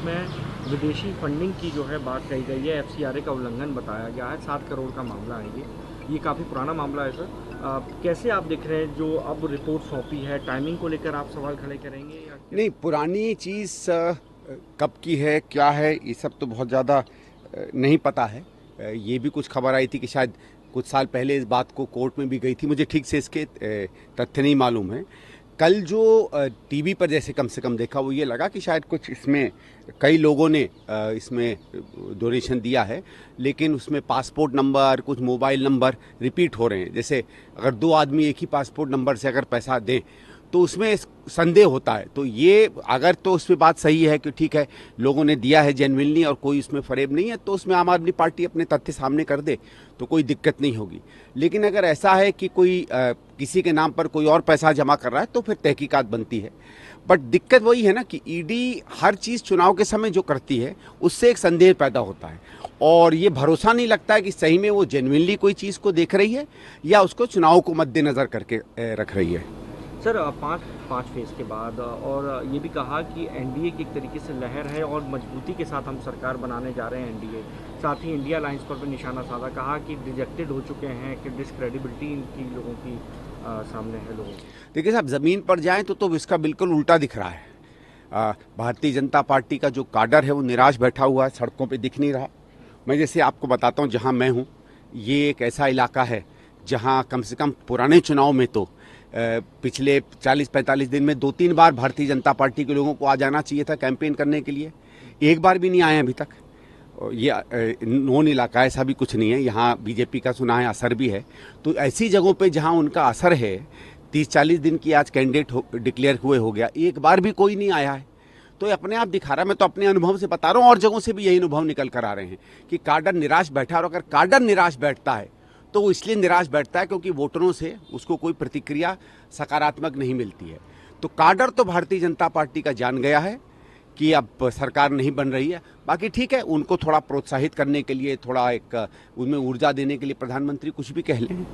जिसमें विदेशी फंडिंग की जो है बात कही गई है, एफसीआरए का उल्लंघन बताया गया है। 7 करोड़ का मामला है ये काफ़ी पुराना मामला है सर। कैसे आप देख रहे हैं जो अब रिपोर्ट सौंपी है, टाइमिंग को लेकर आप सवाल खड़े करेंगे या क्या? नहीं, पुरानी चीज़ कब की है, क्या है, ये सब तो बहुत ज़्यादा नहीं पता है। ये भी कुछ खबर आई थी कि शायद कुछ साल पहले इस बात को कोर्ट में भी गई थी। मुझे ठीक से इसके तथ्य नहीं मालूम है। कल जो टीवी पर जैसे कम से कम देखा, वो ये लगा कि शायद कुछ इसमें कई लोगों ने इसमें डोनेशन दिया है, लेकिन उसमें पासपोर्ट नंबर, कुछ मोबाइल नंबर रिपीट हो रहे हैं। जैसे अगर 2 आदमी एक ही पासपोर्ट नंबर से अगर पैसा दें तो उसमें संदेह होता है। तो ये अगर तो उसमें बात सही है कि ठीक है, लोगों ने दिया है जेन्युइनली और कोई उसमें फरेब नहीं है, तो उसमें आम आदमी पार्टी अपने तथ्य सामने कर दे तो कोई दिक्कत नहीं होगी। लेकिन अगर ऐसा है कि कोई किसी के नाम पर कोई और पैसा जमा कर रहा है तो फिर तहकीकात बनती है। बट दिक्कत वही है ना कि ईडी हर चीज़ चुनाव के समय जो करती है उससे एक संदेह पैदा होता है, और ये भरोसा नहीं लगता है कि सही में वो जेन्युइनली कोई चीज़ को देख रही है या उसको चुनाव को मद्देनज़र करके रख रही है। सर, पाँच फेज के बाद और ये भी कहा कि एनडीए की एक तरीके से लहर है और मजबूती के साथ हम सरकार बनाने जा रहे हैं एनडीए। साथ ही इंडिया अलायंस पर भी निशाना साधा, कहा कि रिजेक्टेड हो चुके हैं, कि डिसक्रेडिबिलिटी इनकी लोगों की सामने है लोगों की। देखिए साहब, ज़मीन पर जाएं तो इसका बिल्कुल उल्टा दिख रहा है। भारतीय जनता पार्टी का जो काडर है वो निराश बैठा हुआ है, सड़कों पे दिख नहीं रहा। मैं जैसे आपको बताता हूँ, जहाँ मैं हूँ ये एक ऐसा इलाका है जहाँ कम से कम पुराने चुनाव में तो पिछले 40-45 दिन में 2-3 बार भारतीय जनता पार्टी के लोगों को आ जाना चाहिए था कैंपेन करने के लिए। एक बार भी नहीं आए अभी तक। ये नॉन इलाका है, ऐसा भी कुछ नहीं है। यहाँ बीजेपी का सुना है असर भी है। तो ऐसी जगहों पे जहाँ उनका असर है, 30-40 दिन की आज कैंडिडेट डिक्लेयर हुए हो गया, एक बार भी कोई नहीं आया है। तो ये अपने आप दिखा रहा है। मैं तो अपने अनुभव से बता रहा हूँ, और जगहों से भी यही अनुभव निकल कर आ रहे हैं कि काडर निराश बैठा है। और अगर काडर निराश बैठता है तो वो इसलिए निराश बैठता है क्योंकि वोटरों से उसको कोई प्रतिक्रिया सकारात्मक नहीं मिलती है। तो काडर तो भारतीय जनता पार्टी का जान गया है कि अब सरकार नहीं बन रही है। बाकी ठीक है, उनको थोड़ा प्रोत्साहित करने के लिए, थोड़ा एक उनमें ऊर्जा देने के लिए प्रधानमंत्री कुछ भी कह लें।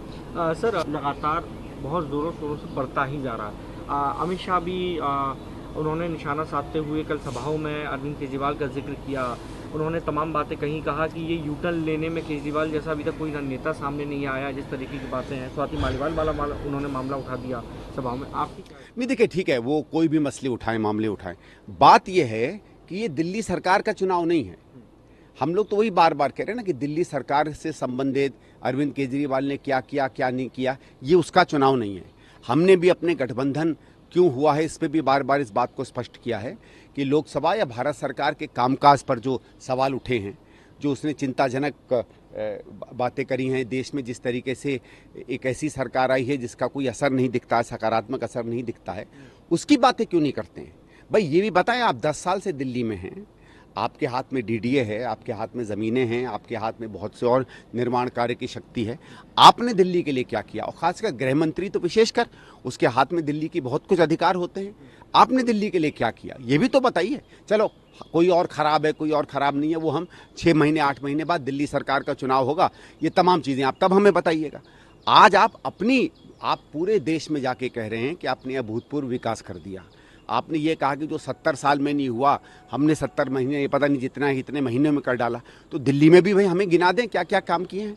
सर, लगातार बहुत ज़ोरों शोरों से बढ़ता ही जा रहा है। अमित शाह भी उन्होंने निशाना साधते हुए कल सभाओं में अरविंद केजरीवाल का जिक्र किया। उन्होंने तमाम बातें कहीं, कहा कि ये यूटर्न लेने में केजरीवाल जैसा अभी तक कोई नेता सामने नहीं आया, जिस तरीके की बातें हैं। स्वाति मालीवाल वाला उन्होंने मामला उठा दिया सभाओं में। आपकी क्या? नहीं, देखिए ठीक है, वो कोई भी मसले उठाएं, मामले उठाएं। बात यह है कि ये दिल्ली सरकार का चुनाव नहीं है। हम लोग तो वही बार बार कह रहे हैं ना कि दिल्ली सरकार से संबंधित अरविंद केजरीवाल ने क्या किया, क्या नहीं किया, ये उसका चुनाव नहीं है। हमने भी अपने गठबंधन क्यों हुआ है इस पर भी बार बार इस बात को स्पष्ट किया है कि लोकसभा या भारत सरकार के कामकाज पर जो सवाल उठे हैं, जो उसने चिंताजनक बातें करी हैं, देश में जिस तरीके से एक ऐसी सरकार आई है जिसका कोई असर नहीं दिखता है, सकारात्मक असर नहीं दिखता है, उसकी बातें क्यों नहीं करते हैं? भाई ये भी बताएं, आप 10 साल से दिल्ली में हैं, आपके हाथ में डीडीए है, आपके हाथ में ज़मीनें हैं, आपके हाथ में बहुत से और निर्माण कार्य की शक्ति है। आपने दिल्ली के लिए क्या किया? और खासकर गृह मंत्री तो विशेषकर, उसके हाथ में दिल्ली की बहुत कुछ अधिकार होते हैं। आपने दिल्ली के लिए क्या किया, ये भी तो बताइए। चलो, कोई और ख़राब है, कोई और ख़राब नहीं है, वो हम 6 महीने 8 महीने बाद दिल्ली सरकार का चुनाव होगा, ये तमाम चीज़ें आप तब हमें बताइएगा। आज आप पूरे देश में जाके कह रहे हैं कि आपने अभूतपूर्व विकास कर दिया। आपने ये कहा कि जो 70 साल में नहीं हुआ, हमने 70 महीने, ये पता नहीं जितना है इतने महीनों में कर डाला। तो दिल्ली में भी भाई हमें गिना दें क्या क्या काम किए हैं।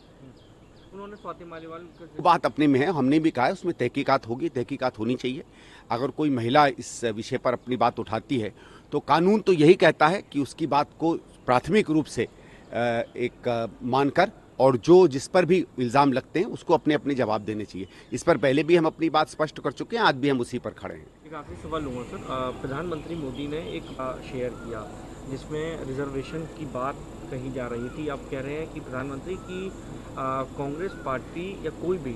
उन्होंने स्वाति मालीवाल बात अपने में है, हमने भी कहा है उसमें तहकीकात होगी, तहकीकात होनी चाहिए। अगर कोई महिला इस विषय पर अपनी बात उठाती है तो कानून तो यही कहता है कि उसकी बात को प्राथमिक रूप से एक मानकर, और जिस पर भी इल्ज़ाम लगते हैं उसको अपने अपने जवाब देने चाहिए। इस पर पहले भी हम अपनी बात स्पष्ट कर चुके हैं, आज भी हम उसी पर खड़े हैं। एक आखिरी सवाल लूँगा सर। प्रधानमंत्री मोदी ने एक शेयर किया जिसमें रिजर्वेशन की बात कही जा रही थी। आप कह रहे हैं कि प्रधानमंत्री की कांग्रेस पार्टी या कोई भी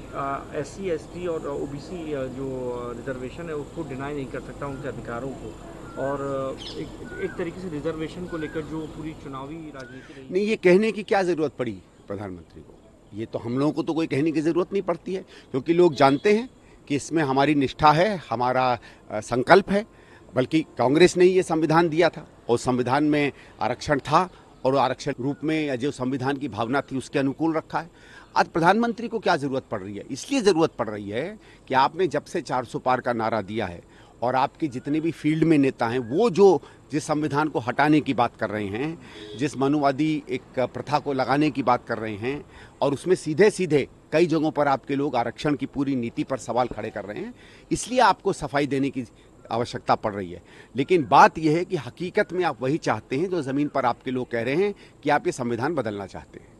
SC ST और OBC जो रिजर्वेशन है उसको डिनाई नहीं कर सकता, उनके अधिकारों को। और एक तरीके से रिजर्वेशन को लेकर जो पूरी चुनावी राजनीति रही। नहीं, ये कहने की क्या ज़रूरत पड़ी प्रधानमंत्री को? ये तो हम लोगों को तो कोई कहने की ज़रूरत नहीं पड़ती है, क्योंकि लोग जानते हैं कि इसमें हमारी निष्ठा है, हमारा संकल्प है। बल्कि कांग्रेस ने ही ये संविधान दिया था और संविधान में आरक्षण था, और आरक्षण रूप में जो संविधान की भावना थी उसके अनुकूल रखा है। आज प्रधानमंत्री को क्या ज़रूरत पड़ रही है? इसलिए ज़रूरत पड़ रही है कि आपने जब से 400 पार का नारा दिया है और आपके जितने भी फील्ड में नेता हैं वो जो जिस संविधान को हटाने की बात कर रहे हैं, जिस मनुवादी एक प्रथा को लगाने की बात कर रहे हैं, और उसमें सीधे सीधे कई जगहों पर आपके लोग आरक्षण की पूरी नीति पर सवाल खड़े कर रहे हैं, इसलिए आपको सफाई देने की आवश्यकता पड़ रही है। लेकिन बात यह है कि हकीकत में आप वही चाहते हैं जो ज़मीन पर आपके लोग कह रहे हैं कि आप ये संविधान बदलना चाहते हैं।